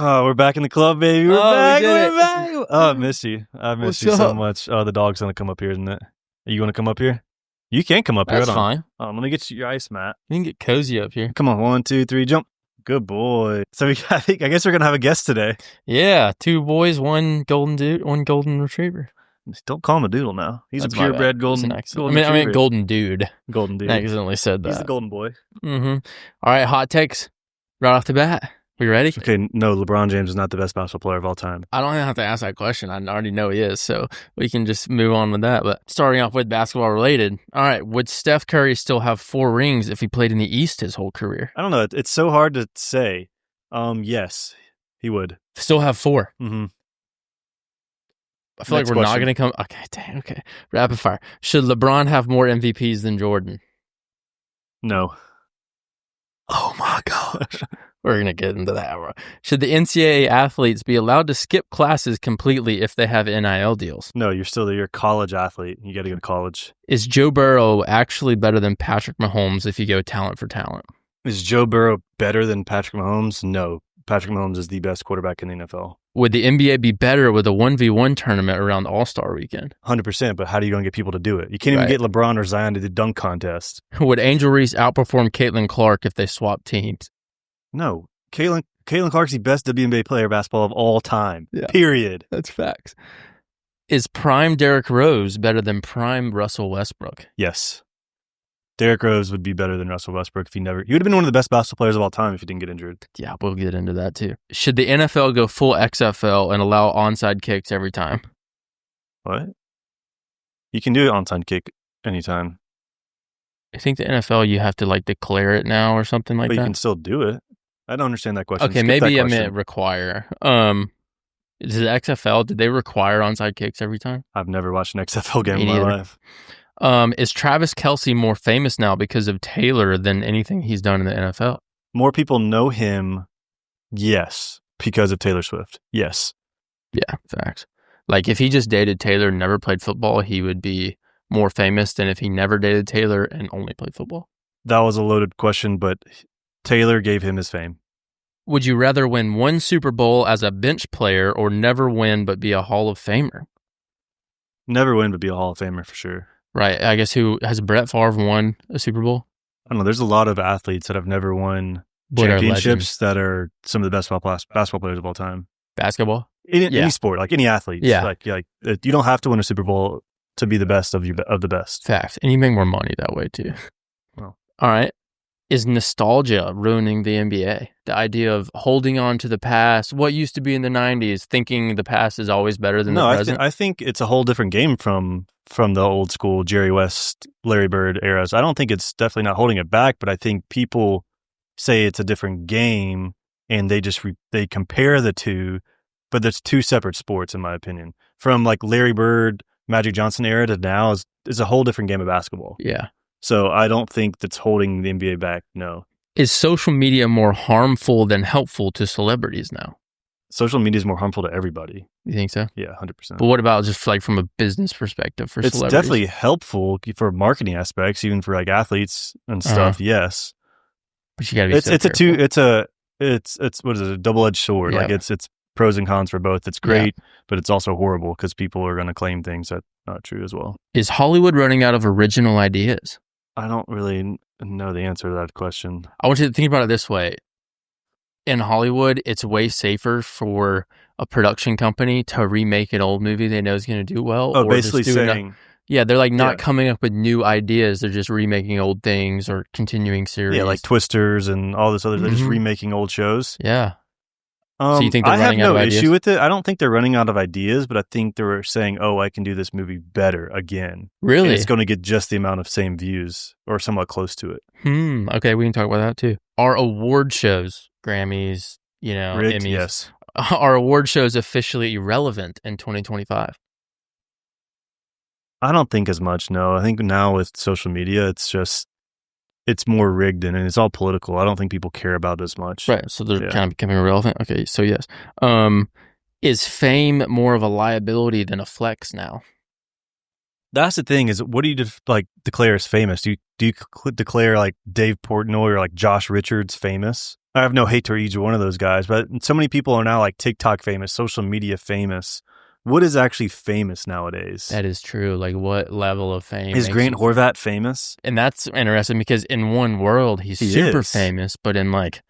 Oh, we're back in the club, baby. We're back. We're back. Oh, I miss you. I miss What's you so up? much. Oh, the dog's gonna come up here, isn't it? Are you gonna come up here? You can't come up here. That's Hold on. fine. Let me get you your ice mat. You can get cozy up here. Come on, 1, 2, 3, jump. Good boy. So I guess we're gonna have a guest today. Yeah, 2 boys, 1 golden dude, 1 golden retriever. Don't call him a doodle now. He's That's a my bad. purebred It's golden. an accident. Golden I mean retriever. golden dude. Golden dude. I accidentally said that. He's the golden boy. Mm-hmm. All right, hot takes right off the bat. We ready? Okay, no, LeBron James is not the best basketball player of all time. I don't have to ask that question. I already know he is, so we can just move on with that. But starting off with basketball related, all right, would Steph Curry still have 4 rings if he played in the East his whole career? I don't know. It's so hard to say. Yes, he would. Still have 4. Mm-hmm. I feel Next like we're not question. going to come. Okay, dang, okay. Rapid fire. Should LeBron have more MVPs than Jordan? No. Oh my gosh. We're going to get into that. Should the NCAA athletes be allowed to skip classes completely if they have NIL deals? No, you're a college athlete. You got to go to college. Is Joe Burrow actually better than Patrick Mahomes if you go talent for talent? Is Joe Burrow better than Patrick Mahomes? No. Patrick Mahomes is the best quarterback in the NFL. Would the NBA be better with a 1v1 tournament around All-Star Weekend? 100%, but how are you going to get people to do it? You can't even get LeBron or Zion to the dunk contest. Would Angel Reese outperform Caitlin Clark if they swapped teams? No. Caitlin Clark's the best WNBA player basketball of all time. Yeah. Period. That's facts. Is prime Derrick Rose better than prime Russell Westbrook? Yes. Derrick Rose would be better than Russell Westbrook if he would have been one of the best basketball players of all time if he didn't get injured. Yeah, we'll get into that too. Should the NFL go full XFL and allow onside kicks every time? What? You can do an onside kick anytime. I think the NFL, you have to declare it now or something like that. But you can still do it. I don't understand that question. Okay, Skip maybe that I meant require. Does the XFL, did they require onside kicks every time? I've never watched an XFL game in my life. Is Travis Kelce more famous now because of Taylor than anything he's done in the NFL? More people know him, yes, because of Taylor Swift. Yes. Yeah, facts. If he just dated Taylor and never played football, he would be more famous than if he never dated Taylor and only played football. That was a loaded question, but Taylor gave him his fame. Would you rather win 1 Super Bowl as a bench player or never win but be a Hall of Famer? Never win but be a Hall of Famer for sure. Right. I guess has Brett Favre won a Super Bowl? I don't know. There's a lot of athletes that have never won championships that are some of the best basketball players of all time. Basketball? Any sport, any athlete. Yeah. You don't have to win a Super Bowl to be the best of the best. Facts. And you make more money that way too. Well. All right. Is nostalgia ruining the NBA? The idea of holding on to the past, what used to be in the 90s, thinking the past is always better than the present? I think it's a whole different game from the old school Jerry West, Larry Bird eras. I don't think it's definitely not holding it back, but I think people say it's a different game and they just they compare the two, but there's 2 separate sports in my opinion. From Larry Bird, Magic Johnson era to now is a whole different game of basketball. Yeah. So I don't think that's holding the NBA back, no. Is social media more harmful than helpful to celebrities now? Social media is more harmful to everybody. You think so? Yeah, 100%. But what about just from a business perspective for celebrities? It's definitely helpful for marketing aspects, even for athletes and stuff. Yes, but you got to be. It's what is it? A double-edged sword. Yeah. It's pros and cons for both. It's great, but it's also horrible because people are going to claim things that are not true as well. Is Hollywood running out of original ideas? I don't really know the answer to that question. I want you to think about it this way. In Hollywood, it's way safer for a production company to remake an old movie they know is going to do well. Oh, basically saying... they're not coming up with new ideas. They're just remaking old things or continuing series. Yeah, like Twisters and all this other... They're just remaking old shows. Yeah. So you think they're running out of ideas? I have no issue with it. I don't think they're running out of ideas, but I think they're saying, I can do this movie better again. Really? And it's going to get just the amount of same views or somewhat close to it. Okay, we can talk about that too. Are award shows, Grammys, Rigged, Emmys, yes. Are award shows officially irrelevant in 2025? I don't think as much, no. I think now with social media, it's more rigged and it's all political. I don't think people care about it as much. Right, so they're kind of becoming irrelevant. Okay, so yes. Is fame more of a liability than a flex now? That's the thing is, what do you declare as famous? Do you declare like Dave Portnoy or like Josh Richards famous? I have no hate to either one of those guys, but so many people are now like TikTok famous, social media famous. What is actually famous nowadays? That is true. Like, what level of fame is Grant Horvat famous? And that's interesting because in one world he super famous, but in like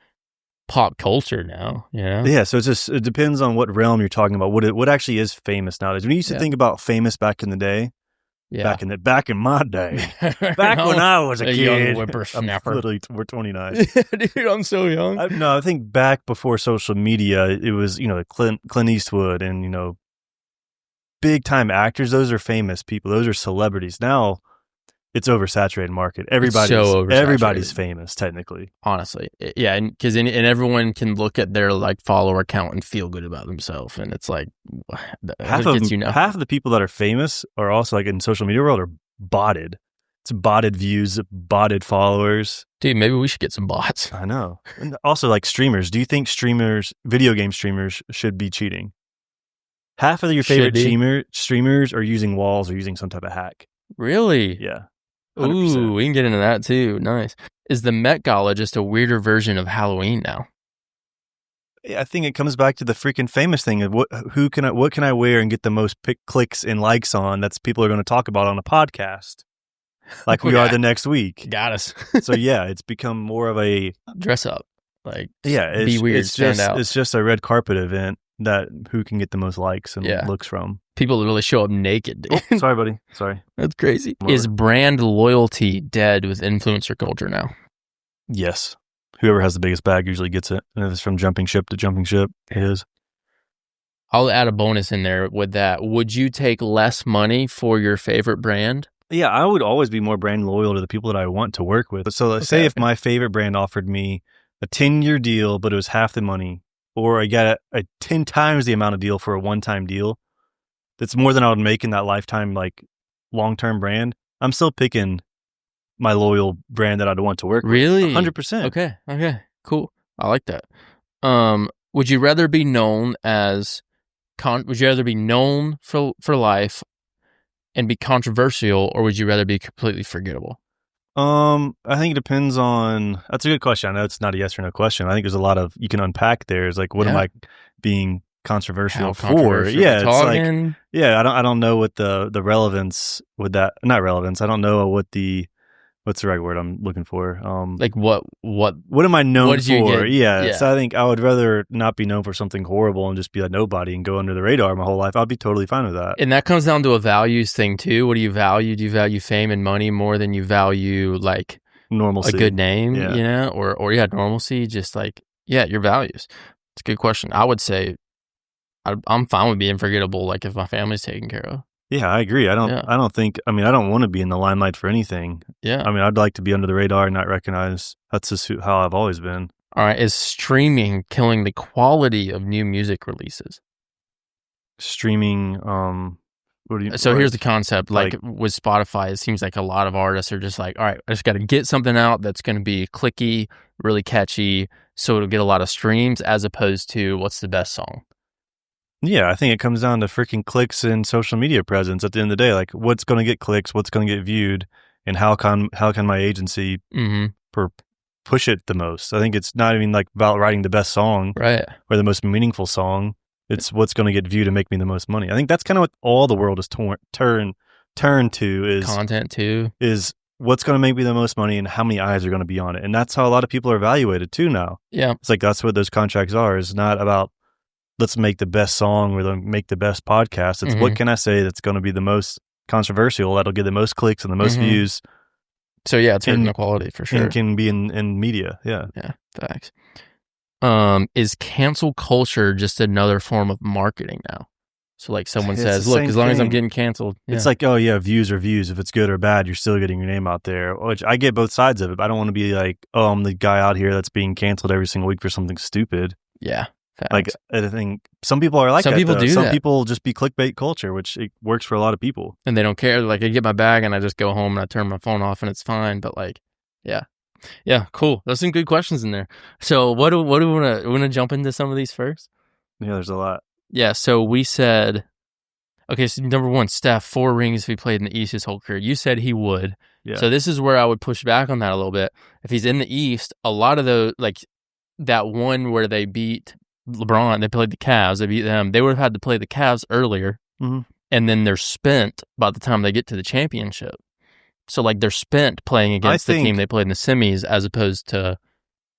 pop culture now, you know? Yeah, so it depends on what realm you're talking about. What actually is famous nowadays? When you used to think about famous back in the day, back in my day, back when I was a kid, young whippersnapper. We're 29. Dude, I'm so young. I think back before social media, it was Clint Eastwood and big time actors. Those are famous people. Those are celebrities. Now it's oversaturated market. Everybody's famous technically. Honestly, yeah, and because and everyone can look at their like follower count and feel good about themselves, and it's like half of the people that are famous are also like in social media world are botted. It's botted views, botted followers. Dude, maybe we should get some bots. I know. And also like streamers. Do you think video game streamers should be cheating? Half of your favorite streamers are using walls or using some type of hack. Really? Yeah. 100%. Ooh, we can get into that too. Nice. Is the Met Gala just a weirder version of Halloween now? I think it comes back to the freaking famous thing of what can I wear and get the most clicks and likes on that's people are going to talk about on a podcast. Like we are the next week. Got us. So yeah, it's become more of a dress up. Like be weird, stand out. It's just a red carpet event that who can get the most likes and looks from. People really show up naked. Oh, sorry, buddy. Sorry. That's crazy. Is brand loyalty dead with influencer culture now? Yes. Whoever has the biggest bag usually gets it. And if it's from jumping ship to jumping ship, it is. I'll add a bonus in there with that. Would you take less money for your favorite brand? Yeah, I would always be more brand loyal to the people that I want to work with. So let's say if my favorite brand offered me a 10-year deal, but it was half the money, or I got a 10 times the amount of deal for a one-time deal, that's more than I would make in that lifetime, like long-term brand, I'm still picking my loyal brand that I'd want to work with. Really? 100%. Okay, cool. I like that. Would you rather be known for life and be controversial, or would you rather be completely forgettable? I think it depends on. That's a good question. I know it's not a yes or no question. I think there's a lot of you can unpack there. It's like, what am I being controversial for? Yeah, it's like, I don't know what the relevance with that. Not relevance. I don't know what what's the right word I'm looking for? Like what am I known for? Yeah. So I think I would rather not be known for something horrible and just be a nobody and go under the radar my whole life. I'd be totally fine with that. And that comes down to a values thing too. What do you value? Do you value fame and money more than you value like normalcy, a good name, or normalcy? Just like, your values. It's a good question. I would say I'm fine with being forgettable. Like if my family's taken care of. Yeah, I agree. I don't want to be in the limelight for anything. Yeah. I mean, I'd like to be under the radar and not recognized. That's just how I've always been. All right. Is streaming killing the quality of new music releases? Streaming, here's the concept. Like with Spotify, it seems like a lot of artists are just like, all right, I just got to get something out that's going to be clicky, really catchy, so it'll get a lot of streams, as opposed to what's the best song. Yeah, I think it comes down to freaking clicks and social media presence at the end of the day. Like, what's going to get clicks, what's going to get viewed, and how can my agency push it the most? I think it's not even like about writing the best song or the most meaningful song. It's what's going to get viewed and make me the most money. I think that's kind of what all the world is turned to is content too. Is what's going to make me the most money and how many eyes are going to be on it. And that's how a lot of people are evaluated too now. Yeah. It's like that's what those contracts are. It's not about let's make the best song or make the best podcast. It's what can I say that's going to be the most controversial, that'll get the most clicks and the most views. So yeah, it's hurting the quality for sure. And can be in media. Yeah. Yeah. Facts. Is cancel culture just another form of marketing now? So like someone says, look, as long as I'm getting canceled. Yeah. It's like, oh yeah, views are views. If it's good or bad, you're still getting your name out there, which I get both sides of it. But I don't want to be like, oh, I'm the guy out here that's being canceled every single week for something stupid. Yeah. Facts. Like, I think some people are like some that. People do some that. people just be clickbait culture, which it works for a lot of people. And they don't care. Like, I get my bag and I just go home and I turn my phone off and it's fine. But like, yeah. Yeah, cool. There's some good questions in there. So what do we want to jump into some of these first? Yeah, there's a lot. Yeah, so we said, Okay, so number one, Steph, 4 rings if he played in the East his whole career. You said he would. Yeah. So this is where I would push back on that a little bit. If he's in the East, a lot of those, like that one where they beat LeBron, they played the Cavs, they beat them, they would have had to play the Cavs earlier, and then they're spent by the time they get to the championship. So, like, they're spent playing against the team they played in the semis as opposed to,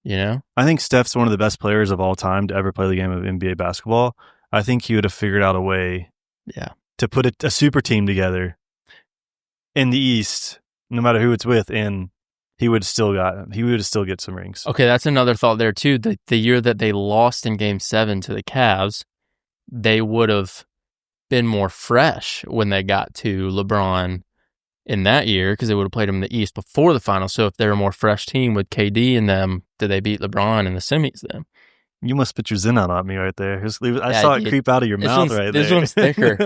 I think Steph's one of the best players of all time to ever play the game of NBA basketball. I think he would have figured out a way to put a super team together in the East, no matter who it's with, and he would still get some rings. Okay, that's another thought there, too. The year that they lost in Game 7 to the Cavs, they would have been more fresh when they got to LeBron in that year because they would have played him in the East before the final. So if they're a more fresh team with KD in them, did they beat LeBron in the semis then? You must put your Zen on me right there. I saw it creep out of your mouth right there. This one's thicker.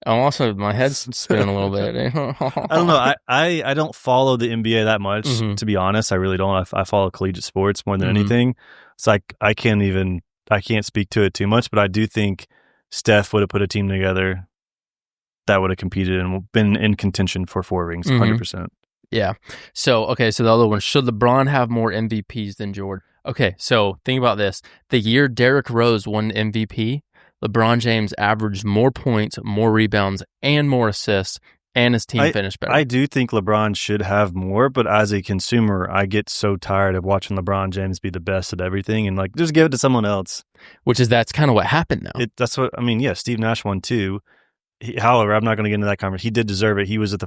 I'm also, my head's spinning a little bit. I don't know. I don't follow the NBA that much, to be honest. I really don't. I follow collegiate sports more than anything. So I can't speak to it too much, but I do think Steph would have put a team together that would have competed and been in contention for 4 rings, 100%. Yeah. So the other one, should LeBron have more MVPs than Jordan? Okay, so think about this. The year Derrick Rose won MVP, LeBron James averaged more points, more rebounds, and more assists, and his team finished better. I do think LeBron should have more, but as a consumer, I get so tired of watching LeBron James be the best at everything and just give it to someone else. That's kind of what happened now. That's what, Steve Nash won too. However, I'm not going to get into that conversation. He did deserve it. He was at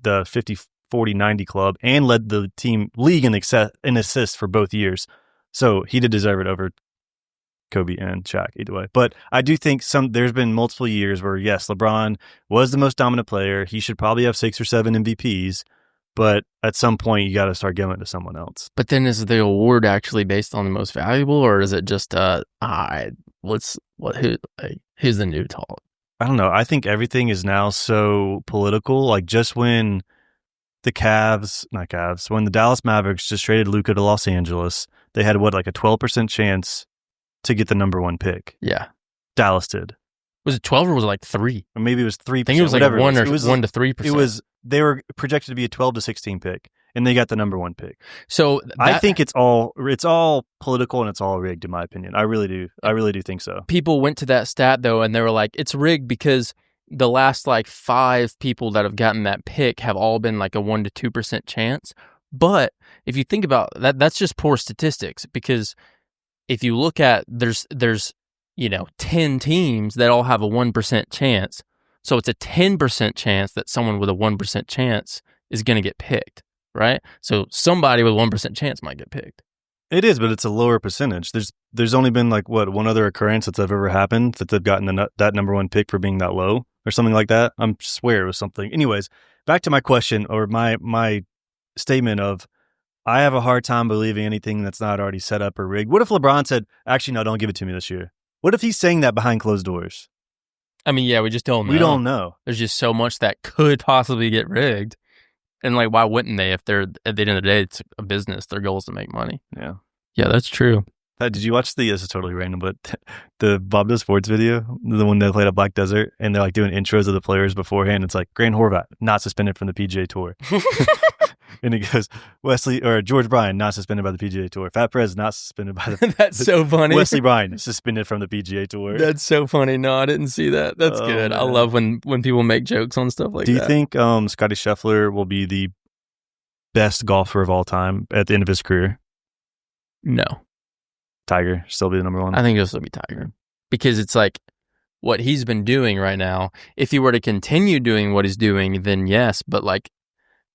the 50, 40, 90 club and led the league in assists for both years. So he did deserve it over Kobe and Shaq either way. But I do think there's been multiple years where, yes, LeBron was the most dominant player. He should probably have 6 or 7 MVPs. But at some point, you got to start giving it to someone else. But then is the award actually based on the most valuable, or is it just who's the new tall? I don't know. I think everything is now so political. Like just when when the Dallas Mavericks just traded Luka to Los Angeles, they had a 12% chance to get the number 1 pick. Yeah. Dallas did. Was it 12 or was it like 3? Or maybe it was 3%. I think it was like 1 to 3%. They were projected to be a 12 to 16 pick, and they got the number 1 pick. So I think it's all political and it's all rigged, in my opinion. I really do think so. People went to that stat though, and they were like, it's rigged because the last 5 people that have gotten that pick have all been like a 1 to 2% chance. But if you think about that, that's just poor statistics, because if you look at there's 10 teams that all have a 1% chance. So it's a 10% chance that someone with a 1% chance is going to get picked, right? So somebody with a 1% chance might get picked. It is, but it's a lower percentage. There's only been one other occurrence that's ever happened that they've gotten that number 1 pick for being that low or something like that. I swear it was something. Anyways, back to my question or my statement of, I have a hard time believing anything that's not already set up or rigged. What if LeBron said, actually, no, don't give it to me this year? What if he's saying that behind closed doors? We just don't know. We don't know. There's just so much that could possibly get rigged. And why wouldn't they if they're, at the end of the day, it's a business. Their goal is to make money. Yeah. Yeah, that's true. Did you watch this is totally random, but the Bob Does Sports video, the one that played at Black Desert, and they're doing intros of the players beforehand. It's like Grant Horvat, not suspended from the PGA Tour. And it goes, George Bryan, not suspended by the PGA Tour. Fat Perez, not suspended by the That's so funny. Wesley Bryan, suspended from the PGA Tour. That's so funny. No, I didn't see that. That's good. Man. I love when people make jokes on stuff like that. Do you think Scottie Scheffler will be the best golfer of all time at the end of his career? No. Tiger still be the number 1? I think it'll still be Tiger. Because it's what he's been doing right now. If he were to continue doing what he's doing, then yes. But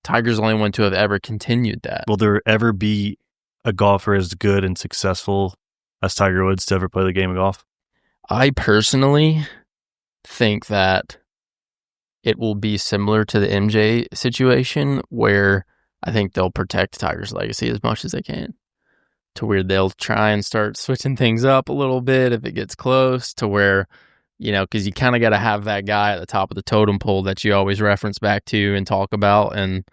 Tiger's the only one to have ever continued that. Will there ever be a golfer as good and successful as Tiger Woods to ever play the game of golf? I personally think that it will be similar to the MJ situation, where I think they'll protect Tiger's legacy as much as they can, to where they'll try and start switching things up a little bit if it gets close, to where, because you kind of got to have that guy at the top of the totem pole that you always reference back to and talk about. And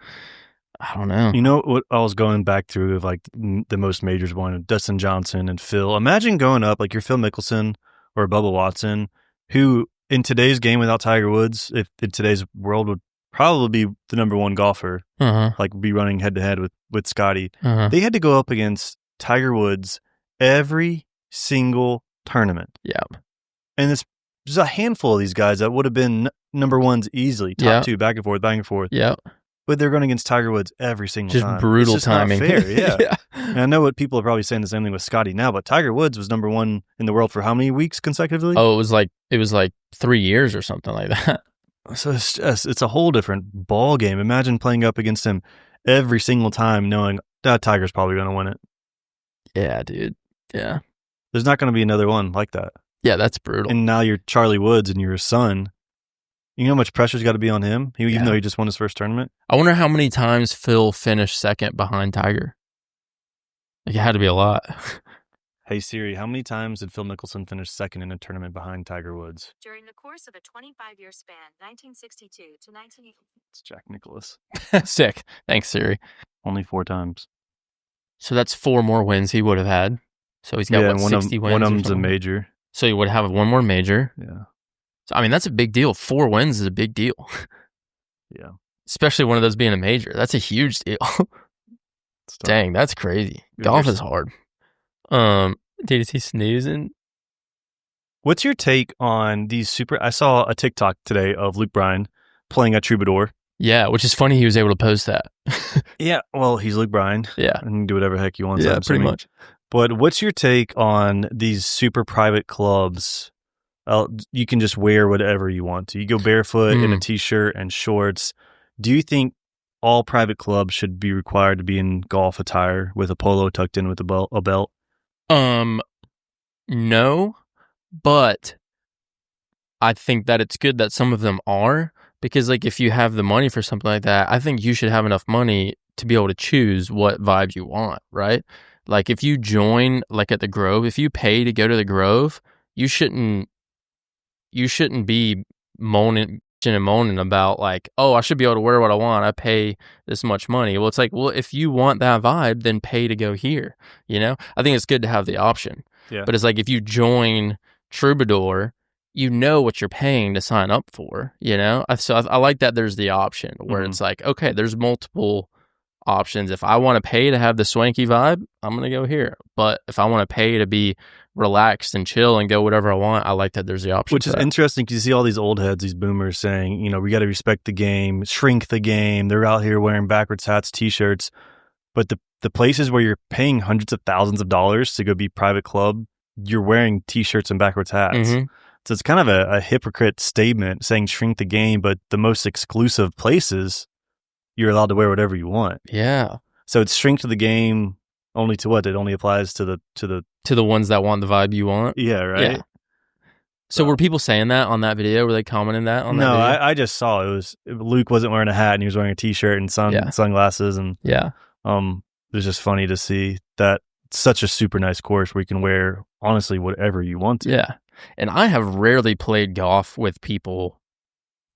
I don't know. You know what I was going back through of the most majors one, Dustin Johnson and Phil. Imagine going up, you're Phil Mickelson or Bubba Watson, who in today's game without Tiger Woods, if in today's world would probably be the number one golfer, like be running head to head with Scotty. They had to go up against Tiger Woods every single tournament. Yeah. And there's a handful of these guys that would have been number ones easily, top two, back and forth, back and forth. Yeah. But they're running against Tiger Woods every single time. Just brutal timing. Not fair, yeah. And I know what people are probably saying the same thing with Scotty now, but Tiger Woods was number one in the world for how many weeks consecutively? Oh, it was like 3 years or something like that. So it's a whole different ball game. Imagine playing up against him every single time, knowing that Tiger's probably going to win it. Yeah, dude. Yeah. There's not going to be another one like that. Yeah, that's brutal. And now you're Charlie Woods and you're his son. You know how much pressure's got to be on him, even though he just won his first tournament? I wonder how many times Phil finished second behind Tiger. It had to be a lot. Hey Siri, how many times did Phil Mickelson finish second in a tournament behind Tiger Woods? During the course of a 25-year span, 1962 to 1980. It's Jack Nicklaus. Sick. Thanks, Siri. Only 4 times. So that's 4 more wins he would have had. So he's got 60 wins. One of them's a major. So he would have one more major. Yeah. So, I mean, that's a big deal. 4 wins is a big deal. Yeah. Especially one of those being a major. That's a huge deal. Dang, that's crazy. Golf is hard. Dude, is he snoozing? What's your take on these I saw a TikTok today of Luke Bryan playing at Troubadour. Yeah, which is funny he was able to post that. Yeah, well, he's Luke Bryan. Yeah. And he can do whatever the heck he wants. Yeah, pretty much. But what's your take on these super private clubs? You can just wear whatever you want to. You go barefoot in a t-shirt and shorts. Do you think all private clubs should be required to be in golf attire with a polo tucked in with a belt? No, but I think that it's good that some of them are, because like if you have the money for something like that, I think you should have enough money to be able to choose what vibe you want, right? Like if you join like at the Grove, if you pay to go to the Grove, you shouldn't be moaning about like, oh, I should be able to wear what I want. I pay this much money. Well, it's like, well, if you want that vibe, then pay to go here. You know, I think it's good to have the option. Yeah. But it's like if you join Troubadour, you know what you're paying to sign up for. You know, so I like that there's the option where it's like, okay, there's multiple options. If I want to pay to have the swanky vibe, I'm gonna go here. But if I want to pay to be relaxed and chill and go whatever I want, I like that there's the option. Which is interesting because you see all these old heads, these boomers saying, you know, we got to respect the game, shrink the game. They're out here wearing backwards hats, t-shirts. But the places where you're paying hundreds of thousands of dollars to go be private club, you're wearing t-shirts and backwards hats. So it's kind of a hypocrite statement saying shrink the game, but the most exclusive places, you're allowed to wear whatever you want. Yeah. So it's shrink to the game only to what? It only applies to the ones that want the vibe you want. Yeah, right. Yeah. So were people saying that on that video? Were they commenting that on that video? No, I just saw Luke wasn't wearing a hat and he was wearing a t-shirt and sunglasses and it was just funny to see that such a super nice course where you can wear honestly whatever you want to. Yeah. And I have rarely played golf with people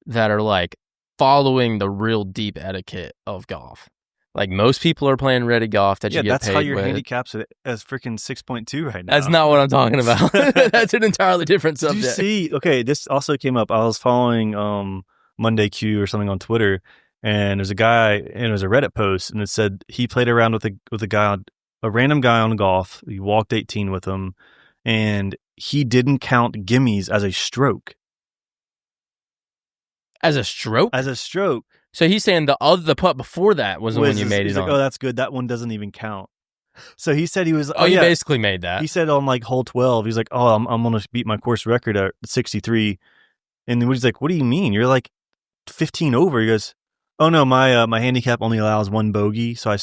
that are like following the real deep etiquette of golf. Like most people are playing ready golf that you get paid with. Yeah, that's how your handicap's as freaking 6.2 right now. That's not what I'm talking about. That's an entirely different subject. Did you see? Okay, this also came up. I was following Monday Q or something on Twitter, and there's a guy, and it was a Reddit post, and it said he played around with a guy, a random guy on golf. He walked 18 with him, and he didn't count gimmies as a stroke. As a stroke? As a stroke. So he's saying the putt before that was the one you made it on. Like, oh, that's good. That one doesn't even count. So he said he was. Oh, you basically made that. He said on like hole 12, he's like, oh, I'm going to beat my course record at 63. And then he's like, what do you mean? You're like 15 over. He goes, oh no, my handicap only allows one bogey. So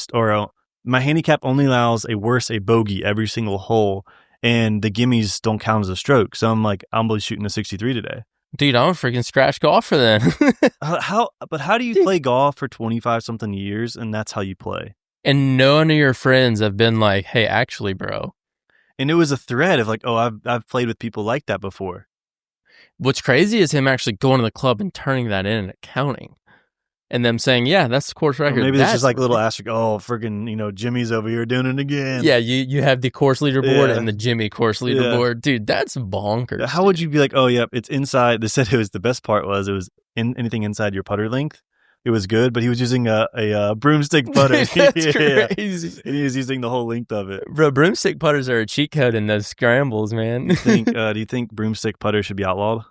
my handicap only allows a bogey every single hole, and the gimmies don't count as a stroke. So I'm like, I'm only shooting a 63 today. Dude, I'm a freaking scratch golfer then. How do you play golf for 25 something years and that's how you play? And none of your friends have been like, hey, actually, bro. And it was a thread of like, oh, I've played with people like that before. What's crazy is him actually going to the club and turning that in and counting. and them saying, yeah, that's the course record. Or maybe there's just like a little asterisk, oh, friggin', Jimmy's over here doing it again. Yeah, you have the course leaderboard and the Jimmy course leaderboard. Dude, that's bonkers. How would you be like, oh, yep, it's inside. They said the best part was it was anything inside your putter length. It was good, but he was using a broomstick putter. That's crazy. And he was using the whole length of it. Bro, broomstick putters are a cheat code in those scrambles, man. Do you think broomstick putters should be outlawed?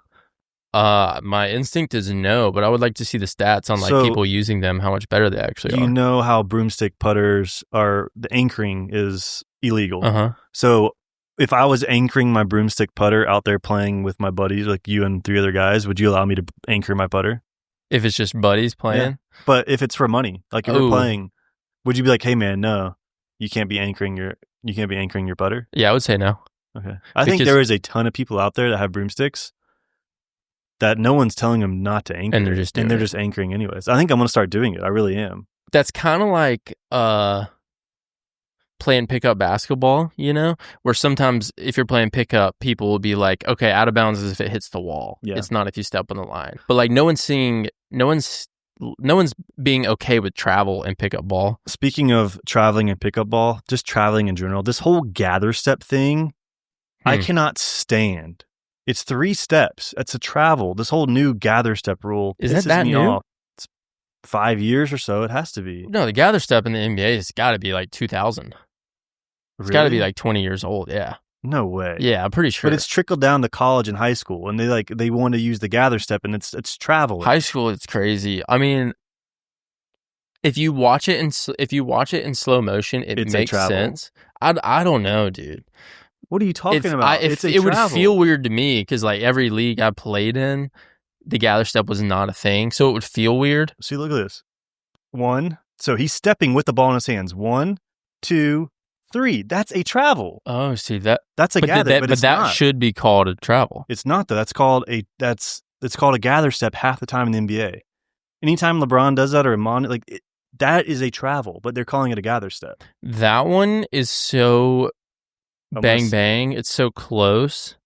My instinct is no, but I would like to see the stats on people using them, how much better they actually are. You know how broomstick putters the anchoring is illegal. Uh-huh. So if I was anchoring my broomstick putter out there playing with my buddies, like you and 3 other guys, would you allow me to anchor my putter? If it's just buddies playing? Yeah. But if it's for money, like if you're playing, would you be like, hey man, no, you can't be anchoring your putter? Yeah, I would say no. Okay. I think there is a ton of people out there that have broomsticks that no one's telling them not to anchor. And they're just anchoring anyways. I think I'm going to start doing it. I really am. That's kind of like playing pickup basketball, where sometimes if you're playing pickup, people will be like, okay, out of bounds is if it hits the wall. Yeah. It's not if you step on the line. But like no one's being okay with travel and pickup ball. Speaking of traveling and pickup ball, just traveling in general, this whole gather step thing, I cannot stand. It's 3 steps. It's a travel. This whole new gather step rule isn't that new? Off. It's 5 years or so. It has to be. No, the gather step in the NBA has got to be like 2000. It's got to be like 20 years old. Yeah. No way. Yeah, I'm pretty sure. But it's trickled down to college and high school, and they want to use the gather step, and it's travel. High school, it's crazy. I mean, if you watch it in slow motion, it makes sense. I don't know, dude. What are you talking about? It would feel weird to me because like every league I played in, the gather step was not a thing, so it would feel weird. See, look at this. 1, so he's stepping with the ball in his hands. 1, 2, 3. That's a travel. Oh, see that's a gather, but that not. Should be called a travel. It's not though. It's called a gather step half the time in the NBA. Anytime LeBron does that or Amon, that is a travel, but they're calling it a gather step. That one is so bang. It's so close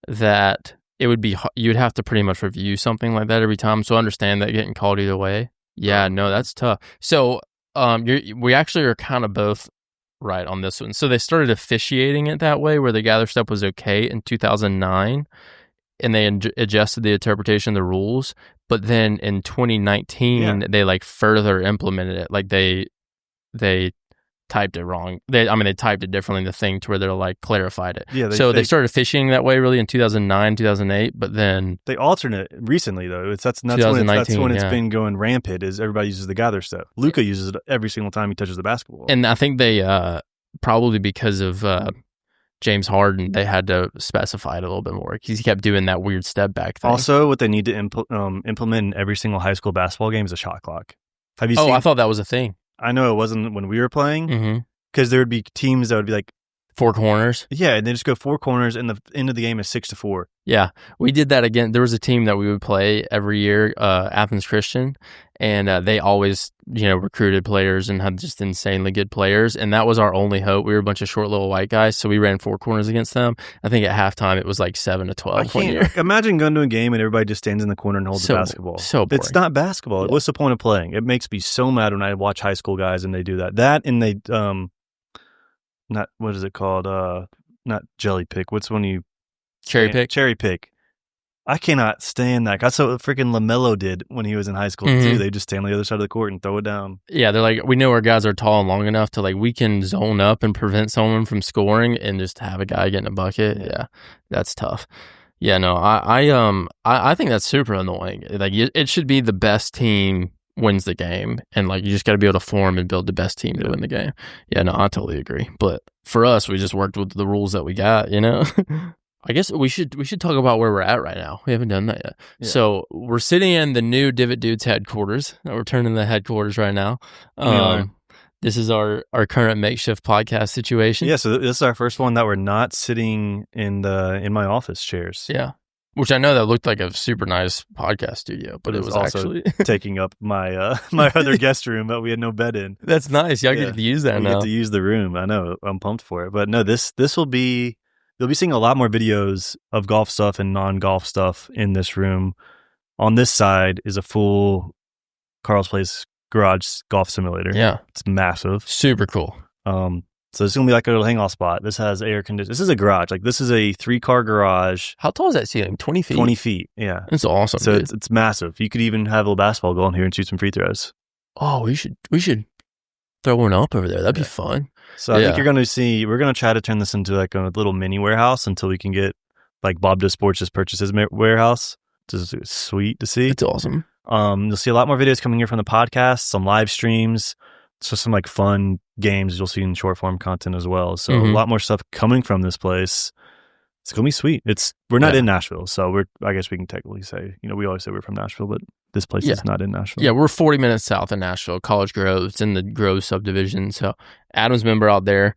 that it would be. You'd have to pretty much review something like that every time. So I understand that getting called either way. Yeah, no, that's tough. So we actually are kind of both right on this one. So they started officiating it that way, where the gather step was okay in 2009, and they adjusted the interpretation of the rules. But then in 2019, they further implemented it. Like they typed it wrong. They typed it differently in the thing to where they're clarified it. Yeah. They started officiating that way really in 2009, 2008, but then they alternate recently though. That's when it's been going rampant. Is everybody uses the gather step. Luka uses it every single time he touches the basketball. And I think they probably because of James Harden, they had to specify it a little bit more because he kept doing that weird step back thing. Also, what they need to implement in every single high school basketball game is a shot clock. Have you seen? I thought that was a thing. I know it wasn't when we were playing because there would be teams that would be 4 corners. Yeah, and they just go 4 corners, and the end of the game is 6-4. Yeah, we did that again. There was a team that we would play every year, Athens Christian, and they always, recruited players and had just insanely good players, and that was our only hope. We were a bunch of short little white guys, so we ran 4 corners against them. I think at halftime it was 7-12. I can't imagine going to a game and everybody just stands in the corner and holds the basketball. So boring. It's not basketball. Yeah. What's the point of playing? It makes me so mad when I watch high school guys and they do that. That and they not what is it called? Not jelly pick. What's when you cherry pick? Cherry pick. I cannot stand that. That's what freaking LaMelo did when he was in high school too. They just stand on the other side of the court and throw it down. Yeah, they're we know our guys are tall and long enough to we can zone up and prevent someone from scoring and just have a guy getting a bucket. Yeah, that's tough. Yeah, no, I think that's super annoying. It should be the best team wins the game, and you just got to be able to form and build the best team to win the game. Yeah, no, I totally agree. But for us, we just worked with the rules that we got, I guess we should talk about where we're at right now. We haven't done that yet. Yeah. So we're sitting in the new Divot Dudes headquarters. We're turning the headquarters right now. This is our current makeshift podcast situation. Yeah, so this is our first one that we're not sitting in my office chairs. Yeah. Which I know that looked like a super nice podcast studio, but it was also actually taking up my my other guest room that we had no bed in. That's nice. Y'all get to use that now. We get to use the room. I know. I'm pumped for it. But no, this will be, you'll be seeing a lot more videos of golf stuff and non-golf stuff in this room. On this side is a full Carl's Place garage golf simulator. Yeah. It's massive. Super cool. So it's going to be like a little hangoff spot. This has air conditioning. This is a garage. Like, this is a 3-car garage. How tall is that ceiling? 20 feet? 20 feet, yeah. It's awesome, So dude. it's massive. You could even have a little basketball go in here and shoot some free throws. Oh, we should throw one up over there. That'd be fun. So I think we're going to try to turn this into like a little mini warehouse until we can get like Bob Does Sports just purchases warehouse. Which is sweet to see. It's awesome. You'll see a lot more videos coming here from the podcast, some live streams, so some like fun games you'll see in short form content as well. So a lot more stuff coming from this place. It's gonna be sweet. We're not in Nashville, so I guess we can technically say, we always say we're from Nashville, but this place is not in Nashville. Yeah, we're 40 minutes south of Nashville, College Grove. It's in the Grove subdivision. So Adam's member out there.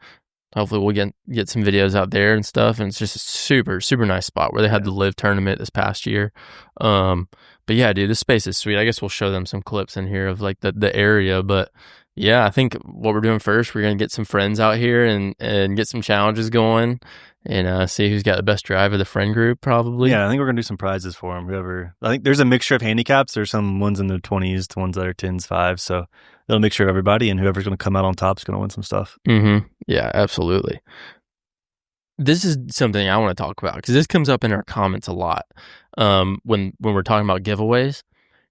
Hopefully we'll get some videos out there and stuff. And it's just a super, super nice spot where they had the live tournament this past year. But yeah, dude, this space is sweet. I guess we'll show them some clips in here of like the area. But yeah, I think what we're doing first, we're going to get some friends out here and get some challenges going and see who's got the best drive of the friend group, probably. Yeah, I think we're going to do some prizes for them. I think there's a mixture of handicaps. There's some ones in the 20s to ones that are 10s, 5s. So they'll mixture of everybody, and whoever's going to come out on top is going to win some stuff. Mm-hmm. Yeah, absolutely. This is something I want to talk about because this comes up in our comments a lot when we're talking about giveaways.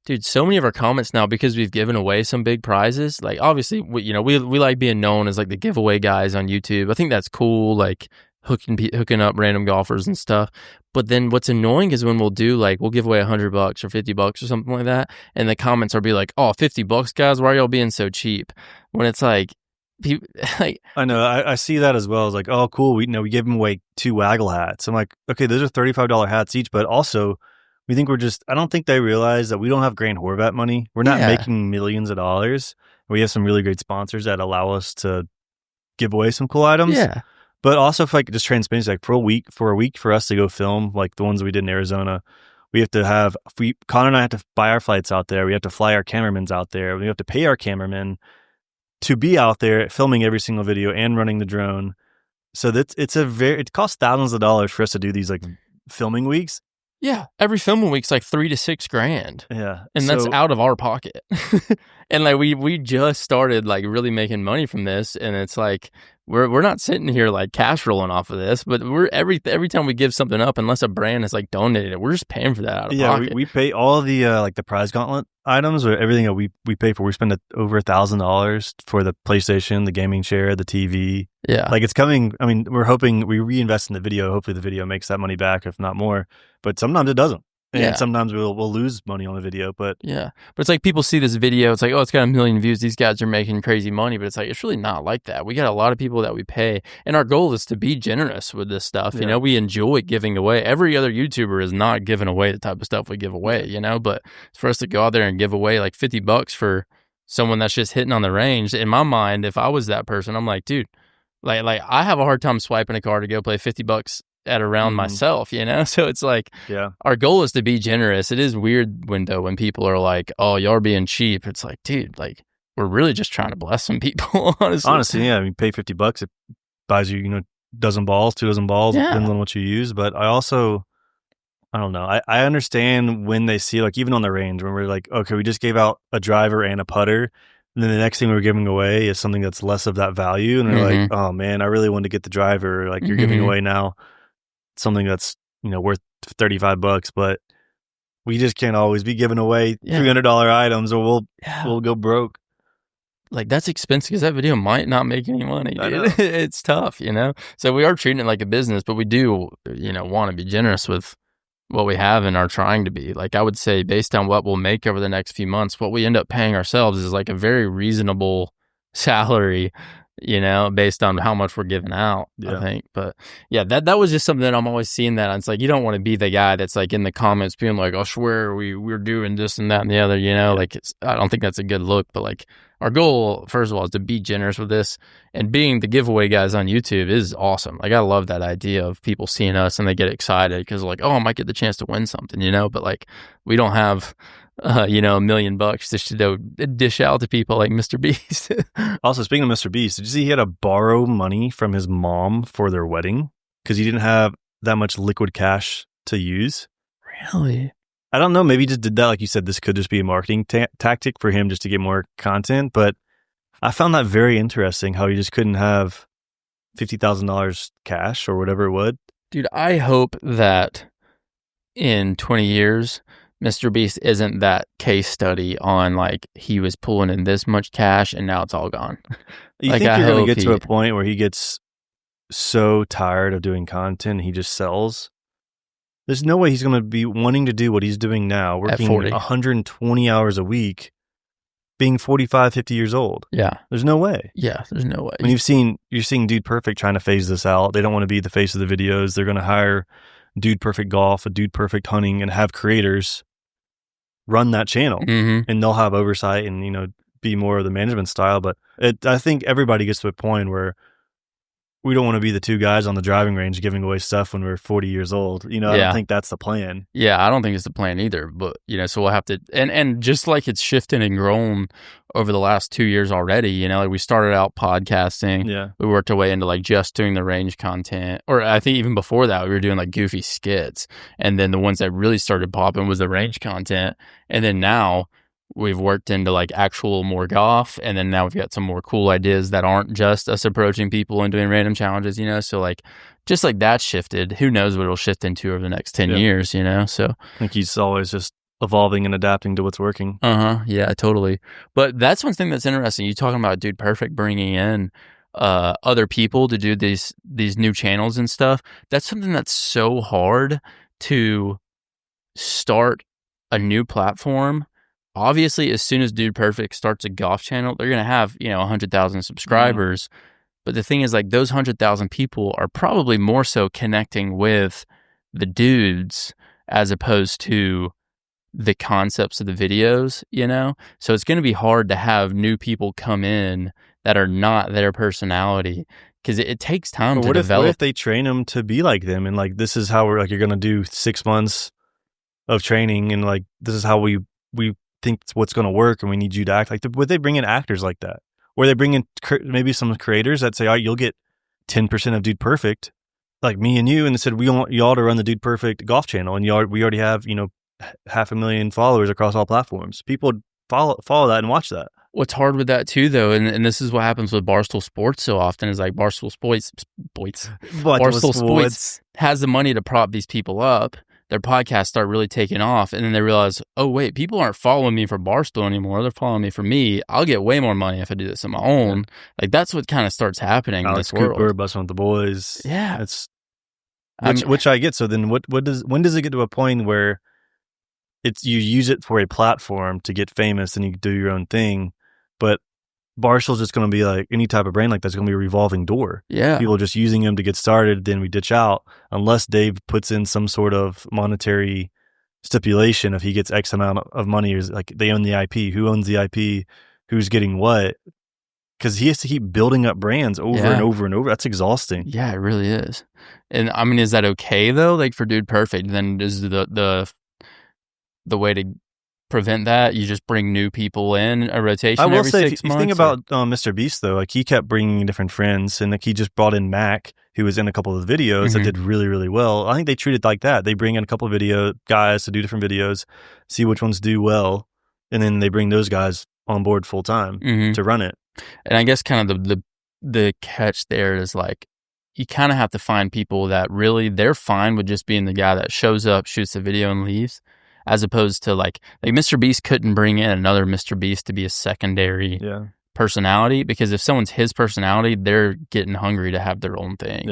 Dude, so many of our comments now, because we've given away some big prizes, like obviously, we like being known as like the giveaway guys on YouTube. I think that's cool, like hooking up random golfers and stuff. But then what's annoying is when we'll give away $100 or $50 or something like that, and the comments will be like, "Oh, $50, guys, why are y'all being so cheap?" When it's like, people, like, I know, I see that as well. It's like, oh, cool, we gave them away 2 waggle hats. I'm like, okay, those are $35 hats each, but also we think I don't think they realize that we don't have Grant Horvat money. We're not making millions of dollars. We have some really great sponsors that allow us to give away some cool items. Yeah. But also, if like just transparency, like for a week for us to go film like the ones we did in Arizona, Connor and I have to buy our flights out there. We have to fly our cameramans out there. We have to pay our cameramen to be out there filming every single video and running the drone. So it costs thousands of dollars for us to do these like filming weeks. Yeah, every filming week's like $3,000 to $6,000. Yeah, and that's out of our pocket. And like we just started like really making money from this, and it's like we're not sitting here like cash rolling off of this, but we're every time we give something up, unless a brand is like donated it, we're just paying for that out of pocket. Yeah, we pay all the like the prize gauntlet items or everything that we pay for. We spend over $1,000 for the PlayStation, the gaming chair, the TV. Yeah, like it's coming. I mean, we're hoping we reinvest in the video. Hopefully, the video makes that money back, if not more. But sometimes it doesn't. And sometimes we'll lose money on the video, but it's like people see this video, it's like, oh, it's got 1 million views, these guys are making crazy money, but it's like, it's really not like that. We got a lot of people that we pay, and our goal is to be generous with this stuff. We enjoy giving away. Every other YouTuber is not giving away the type of stuff we give away, but for us to go out there and give away like $50 for someone that's just hitting on the range, in my mind, if I was that person, I'm like, dude, like I have a hard time swiping a card to go play $50 at a round myself, so it's like our goal is to be generous. It is weird when people are like, oh, y'all are being cheap. It's like, dude, like we're really just trying to bless some people. honestly, yeah, I mean, pay $50, it buys you dozen balls, 2 dozen balls, depends on what you use. But I don't know, I understand when they see, like, even on the range when we're like, okay, we just gave out a driver and a putter, and then the next thing we're giving away is something that's less of that value, and they're like, oh man, I really wanted to get the driver. Like, you're giving away now something that's worth $35, but we just can't always be giving away $300 items, or we'll go broke. Like, that's expensive because that video might not make any money, dude. It's tough, So we are treating it like a business, but we do, want to be generous with what we have and are trying to be. Like, I would say, based on what we'll make over the next few months, what we end up paying ourselves is like a very reasonable salary, based on how much we're giving out, I think. But yeah, that was just something that I'm always seeing that. It's like, you don't want to be the guy that's like in the comments being like, I swear we're doing this and that and the other, like I don't think that's a good look. But like, our goal, first of all, is to be generous with this, and being the giveaway guys on YouTube is awesome. Like, I love that idea of people seeing us and they get excited because like, oh, I might get the chance to win something, but like, we don't have $1 million just to dish out to people like Mr. Beast. Also, speaking of Mr. Beast, did you see he had to borrow money from his mom for their wedding because he didn't have that much liquid cash to use? Really? I don't know. Maybe he just did that. Like you said, this could just be a marketing tactic for him just to get more content. But I found that very interesting how he just couldn't have $50,000 cash or whatever it would. Dude, I hope that in 20 years, Mr. Beast isn't that case study on like he was pulling in this much cash and now it's all gone. You like, think you're going to get to a point where he gets so tired of doing content, he just sells? There's no way he's going to be wanting to do what he's doing now, working 120 hours a week, being 45, 50 years old. Yeah. There's no way. Yeah, there's no way. I mean, you're seeing Dude Perfect trying to phase this out. They don't want to be the face of the videos. They're going to hire Dude Perfect Golf, a Dude Perfect Hunting, and have creators run that channel. Mm-hmm. And they'll have oversight and, be more of the management style. But I think everybody gets to a point where we don't want to be the two guys on the driving range giving away stuff when we're 40 years old. I don't think that's the plan. Yeah, I don't think it's the plan either. But, so we'll have to, and just like it's shifted and grown over the last 2 years already, like we started out podcasting. Yeah. We worked our way into like just doing the range content. Or I think even before that, we were doing like goofy skits. And then the ones that really started popping was the range content. And then now we've worked into like actual more golf, and then now we've got some more cool ideas that aren't just us approaching people and doing random challenges, so like just like that shifted. Who knows what it'll shift into over the next 10 years, so I think he's always just evolving and adapting to what's working. Yeah, totally. But that's one thing that's interesting. You talking about Dude Perfect bringing in other people to do these new channels and stuff. That's something that's so hard to start a new platform. Obviously, as soon as Dude Perfect starts a golf channel, they're going to have, 100,000 subscribers. Mm-hmm. But the thing is, like, those 100,000 people are probably more so connecting with the dudes as opposed to the concepts of the videos, So it's going to be hard to have new people come in that are not their personality because it takes time to develop. What if they train them to be like them and, like, this is how we're, like, you're going to do 6 months of training and, like, this is how we think what's going to work and we need you to act like would they bring in actors like that, or they bring in maybe some creators that say, all right, you'll get 10% of Dude Perfect, like me and you, and they said we want y'all to run the Dude Perfect golf channel, and we already have 500,000 followers across all platforms. People would follow that and watch that. What's hard with that too, though, and this is what happens with Barstool Sports so often, is like Barstool Sports has the money to prop these people up. Their podcasts start really taking off, and then they realize, oh, wait, people aren't following me for Barstool anymore. They're following me for me. I'll get way more money if I do this on my own. Yeah. Like, that's what kind of starts happening Alex in this Cooper, world. Busting with the Boys. Yeah. Which I get. So then when does it get to a point where you use it for a platform to get famous and you do your own thing, but Barstool's just going to be like any type of brand like that's going to be a revolving door. Yeah. People just using them to get started, then we ditch out unless Dave puts in some sort of monetary stipulation. If he gets X amount of money, or like they own the IP, who owns the IP, who's getting what, because he has to keep building up brands over and over and over. That's exhausting. Yeah, it really is. And I mean, is that okay though? Like for Dude Perfect, then is the way to prevent that, you just bring new people in a rotation. I will every say, 6 months. If you think about Mr. Beast though, like he kept bringing different friends, and like he just brought in Mac, who was in a couple of the videos that did really, really well. I think they treat it like that. They bring in a couple of video guys to do different videos, see which ones do well, and then they bring those guys on board full time to run it. And I guess kind of the catch there is like you kind of have to find people that really they're fine with just being the guy that shows up, shoots the video, and leaves. As opposed to like Mr. Beast couldn't bring in another Mr. Beast to be a secondary personality, because if someone's his personality, they're getting hungry to have their own thing,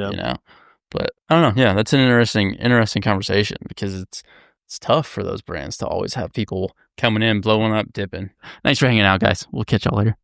But I don't know. Yeah, that's an interesting conversation, because it's tough for those brands to always have people coming in, blowing up, dipping. Thanks for hanging out, guys. We'll catch y'all later.